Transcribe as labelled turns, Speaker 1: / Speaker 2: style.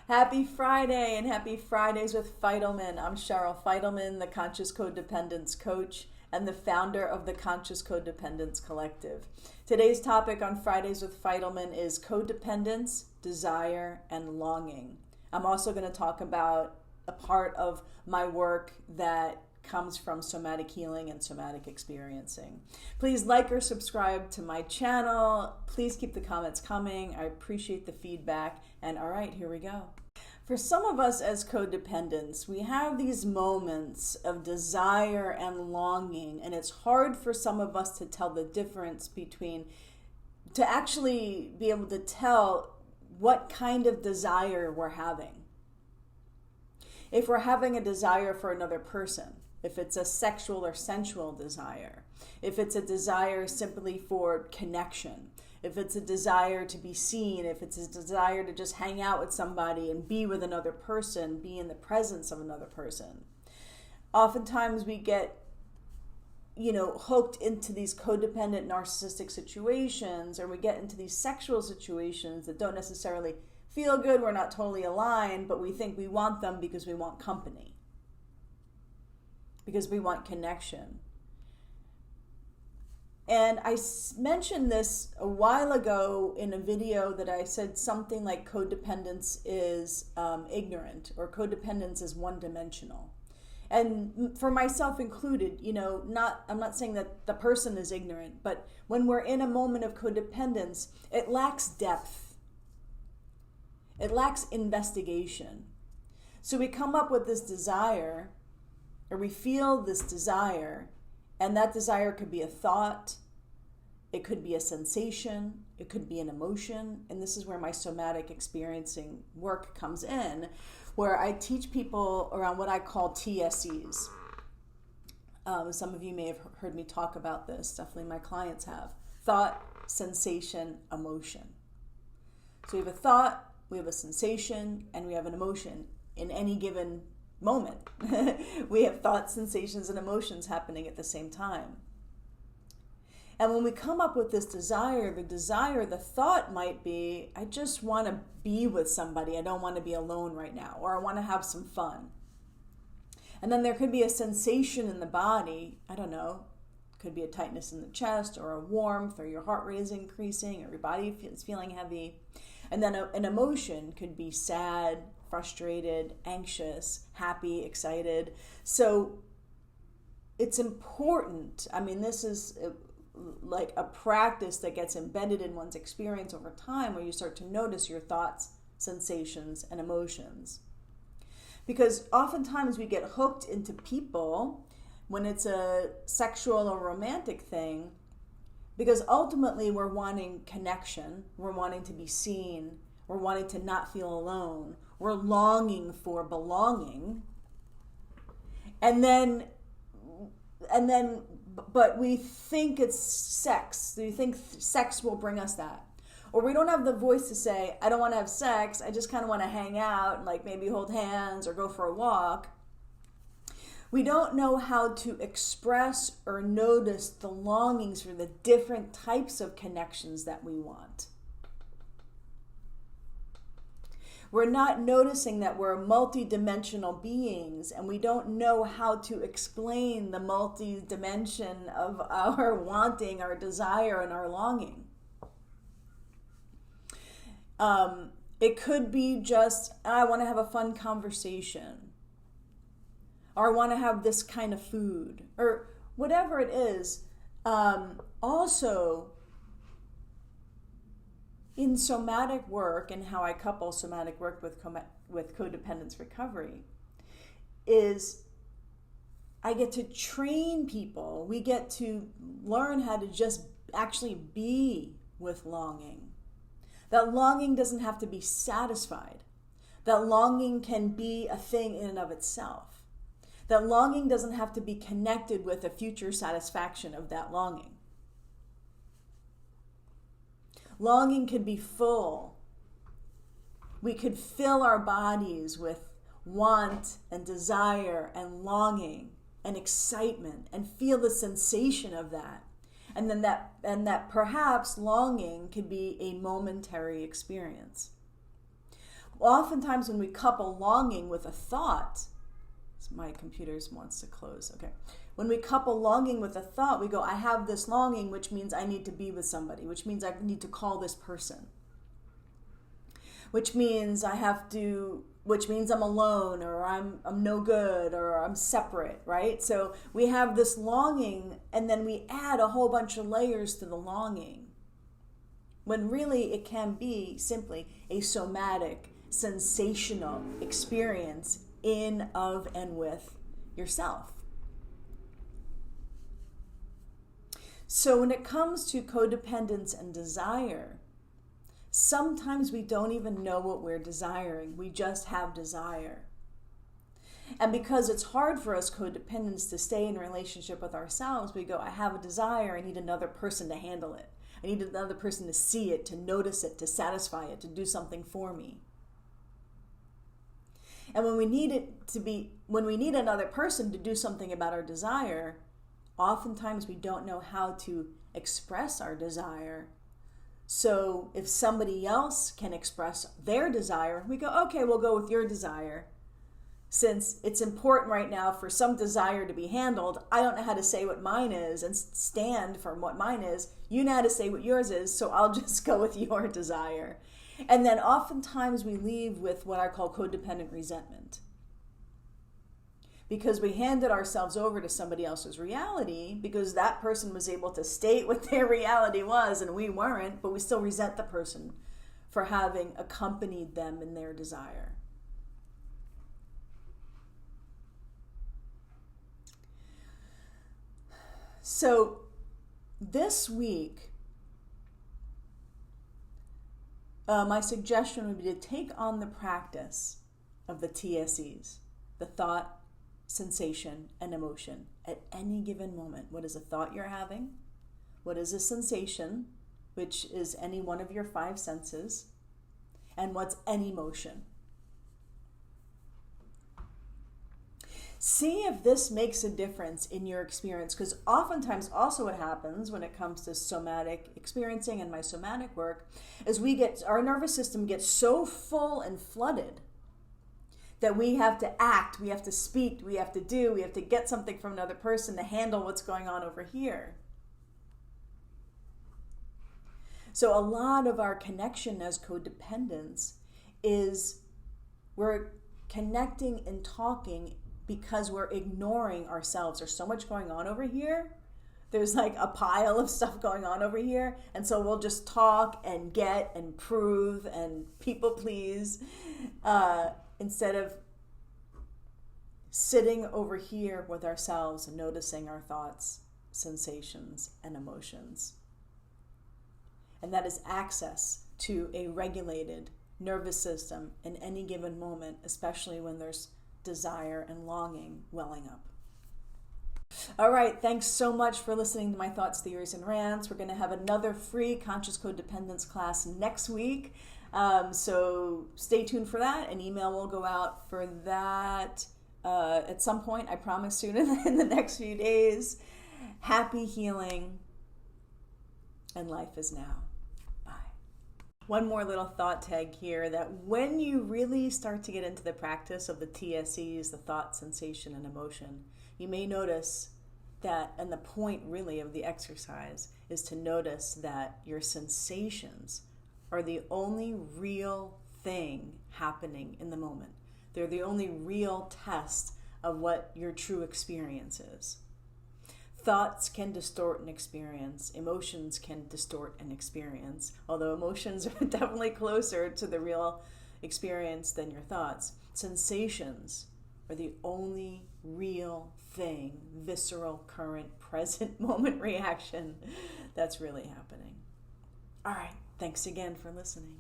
Speaker 1: Happy Friday and happy Fridays with Fidelman. I'm Cheryl Fidelman, the Conscious Codependence Coach and the founder of the Conscious Codependence Collective. Today's topic on Fridays with Fidelman is codependence, desire, and longing. I'm also going to talk about a part of my work that comes from somatic healing and somatic experiencing. Please like or subscribe to my channel. Please keep the comments coming. I appreciate the feedback. And all right, here we go. For some of us as codependents, we have these moments of desire and longing, and it's hard for some of us to tell the difference between, to actually be able to tell what kind of desire we're having. If we're having a desire for another person, if it's a sexual or sensual desire, if it's a desire simply for connection, if it's a desire to be seen, if it's a desire to just hang out with somebody and be with another person, be in the presence of another person. Oftentimes we get, hooked into these codependent narcissistic situations, or we get into these sexual situations that don't necessarily feel good, we're not totally aligned, but we think we want them because we want company, because we want connection. And I mentioned this a while ago in a video that I said something like codependence is ignorant, or codependence is one-dimensional. And for myself included, I'm not saying that the person is ignorant, but when we're in a moment of codependence, it lacks depth. It lacks investigation. So we come up with this desire, or we feel this desire, and that desire could be a thought, it could be a sensation, it could be an emotion, and this is where my somatic experiencing work comes in, where I teach people around what I call TSEs. Some of you may have heard me talk about this, definitely my clients have. Thought, sensation, emotion. So we have a thought, we have a sensation, and we have an emotion in any given moment. We have thoughts, sensations, and emotions happening at the same time. And when we come up with this desire, the thought might be, I just want to be with somebody. I don't want to be alone right now, or I want to have some fun. And then there could be a sensation in the body. I don't know. It could be a tightness in the chest, or a warmth, or your heart rate is increasing, or your body is feeling heavy. And then an emotion could be sad, frustrated, anxious, happy, excited. So it's important. This is like a practice that gets embedded in one's experience over time, where you start to notice your thoughts, sensations, and emotions. Because oftentimes we get hooked into people when it's a sexual or romantic thing, because ultimately we're wanting connection, we're wanting to be seen, we're wanting to not feel alone, we're longing for belonging, but we think it's sex. We think sex will bring us that. Or we don't have the voice to say, I don't want to have sex, I just kind of want to hang out and like maybe hold hands or go for a walk. We don't know how to express or notice the longings for the different types of connections that we want. We're not noticing that we're multi-dimensional beings, and we don't know how to explain the multi-dimension of our wanting, our desire, and our longing. It could be just, I want to have a fun conversation, or I want to have this kind of food, or whatever it is. Also, in somatic work, and how I couple somatic work with codependence recovery, is I get to train people. We get to learn how to just actually be with longing. That longing doesn't have to be satisfied. That longing can be a thing in and of itself. That longing doesn't have to be connected with a future satisfaction of that longing. Longing could be full. We could fill our bodies with want and desire and longing and excitement and feel the sensation of that. And then that perhaps longing could be a momentary experience. oftentimes when we couple longing with a thought, my computer wants to close, okay. When we couple longing with a thought, we go, I have this longing, which means I need to be with somebody, which means I need to call this person, which means I'm alone, or I'm no good, or I'm separate, right? So we have this longing, and then we add a whole bunch of layers to the longing, when really it can be simply a somatic, sensational experience in, of, and with yourself. So when it comes to codependence and desire, sometimes we don't even know what we're desiring. We just have desire. And because it's hard for us codependents to stay in relationship with ourselves, we go, I have a desire, I need another person to handle it. I need another person to see it, to notice it, to satisfy it, to do something for me. And when we need another person to do something about our desire, oftentimes we don't know how to express our desire. So if somebody else can express their desire, we go, okay, we'll go with your desire. Since it's important right now for some desire to be handled, I don't know how to say what mine is and stand for what mine is. You know how to say what yours is, so I'll just go with your desire. And then oftentimes we leave with what I call codependent resentment. Because we handed ourselves over to somebody else's reality, because that person was able to state what their reality was and we weren't, but we still resent the person for having accompanied them in their desire. So this week, my suggestion would be to take on the practice of the TSEs, the thought, sensation, and emotion at any given moment. What is a thought you're having? What is a sensation, which is any one of your 5 senses? And what's an emotion? See if this makes a difference in your experience, because oftentimes also what happens when it comes to somatic experiencing and my somatic work is our nervous system gets so full and flooded that we have to act, we have to speak, we have to get something from another person to handle what's going on over here. So a lot of our connection as codependents is we're connecting and talking because we're ignoring ourselves. There's so much going on over here. There's like a pile of stuff going on over here. And so we'll just talk and get and prove and people please instead of sitting over here with ourselves and noticing our thoughts, sensations, and emotions. And that is access to a regulated nervous system in any given moment, especially when there's desire and longing welling up. All right, thanks so much for listening to my thoughts, theories, and rants. We're going to have another free conscious codependence class next week. So stay tuned for that. An email will go out for that at some point, I promise, soon in the next few days. Happy healing, and life is now. One more little thought tag here, that when you really start to get into the practice of the TSEs, the thought, sensation, and emotion, you may notice that, and the point really of the exercise is to notice that your sensations are the only real thing happening in the moment. They're the only real test of what your true experience is. Thoughts can distort an experience. Emotions can distort an experience, although emotions are definitely closer to the real experience than your thoughts. Sensations are the only real thing, visceral, current, present moment reaction that's really happening. All right, thanks again for listening.